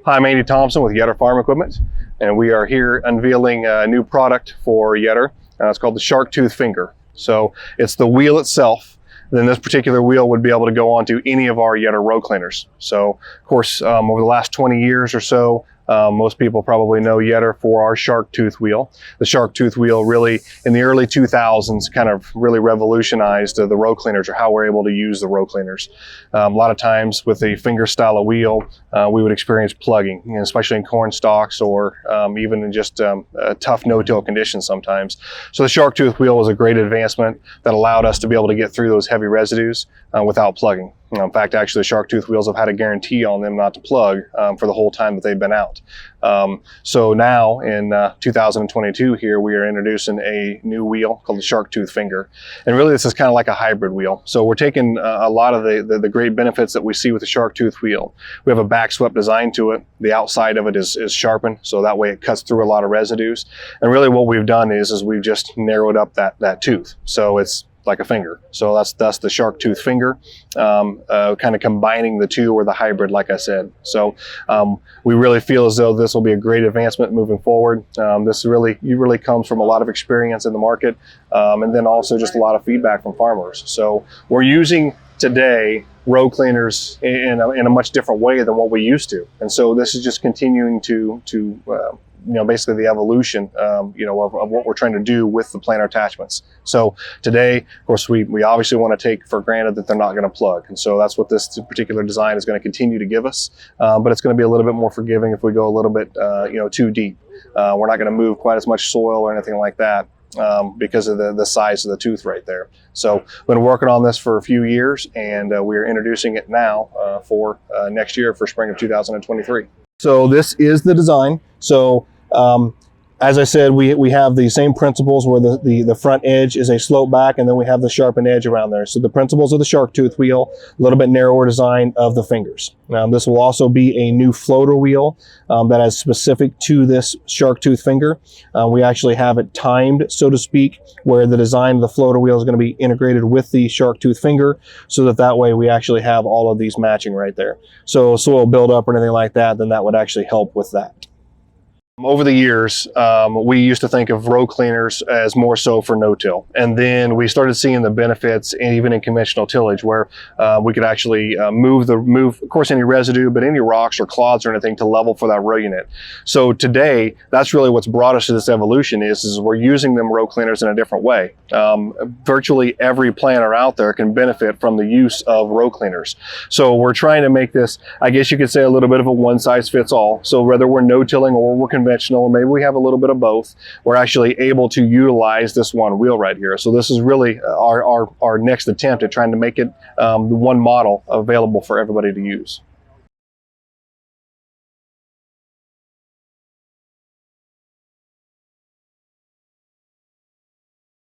Hi, I'm Andy Thompson with Yetter Farm Equipment, and we are here unveiling a new product for Yetter. It's called the Shark Tooth Finger. So it's the wheel itself. Then this particular wheel would be able to go onto any of our Yetter row cleaners. So, of course, over the last 20 years or so, most people probably know Yetter for our Shark Tooth wheel. The Shark Tooth wheel really, in the early 2000s, kind of really revolutionized the row cleaners, or how we're able to use the row cleaners. A lot of times with the finger style of wheel, we would experience plugging, especially in corn stalks or even in just tough no-till conditions sometimes. So the Shark Tooth wheel was a great advancement that allowed us to be able to get through those heavy residues without plugging. In fact, actually, the Shark Tooth wheels have had a guarantee on them not to plug for the whole time that they've been out. So now in 2022 here, we are introducing a new wheel called the Shark Tooth Finger. And really this is kind of like a hybrid wheel. So we're taking a lot of the great benefits that we see with the Shark Tooth wheel. We have a back swept design to it. The outside of it is sharpened, so that way it cuts through a lot of residues. And really what we've done is we've just narrowed up that tooth. So it's like a finger. So that's the Shark Tooth Finger, kind of combining the two, or the hybrid, like I said. So we really feel as though this will be a great advancement moving forward. This really comes from a lot of experience in the market, and then also just a lot of feedback from farmers. So we're using today row cleaners in a much different way than what we used to. And so this is just continuing to basically the evolution, of what we're trying to do with the planter attachments. So today, of course, we obviously want to take for granted that they're not going to plug. And so that's what this particular design is going to continue to give us. But it's going to be a little bit more forgiving if we go a little bit, too deep. We're not going to move quite as much soil or anything like that because of the size of the tooth right there. So we've been working on this for a few years, and we're introducing it now for next year, for spring of 2023. So this is the design. So as I said, we have the same principles where the front edge is a slope back, and then we have the sharpened edge around there. So the principles of the Shark Tooth wheel, a little bit narrower design of the fingers. This will also be a new floater wheel that is specific to this Shark Tooth Finger. We actually have it timed, so to speak, where the design of the floater wheel is going to be integrated with the Shark Tooth Finger, so that way we actually have all of these matching right there. So soil buildup or anything like that, then that would actually help with that. Over the years, we used to think of row cleaners as more so for no-till. And then we started seeing the benefits, even in conventional tillage, where we could actually move, of course, any residue, but any rocks or clods or anything to level for that row unit. So today, that's really what's brought us to this evolution is we're using them row cleaners in a different way. Virtually every planter out there can benefit from the use of row cleaners. So we're trying to make this, I guess you could say, a little bit of a one-size-fits-all. So whether we're no-tilling or we're conventional, or maybe we have a little bit of both, we're actually able to utilize this one wheel right here. So this is really our next attempt at trying to make it the one model available for everybody to use.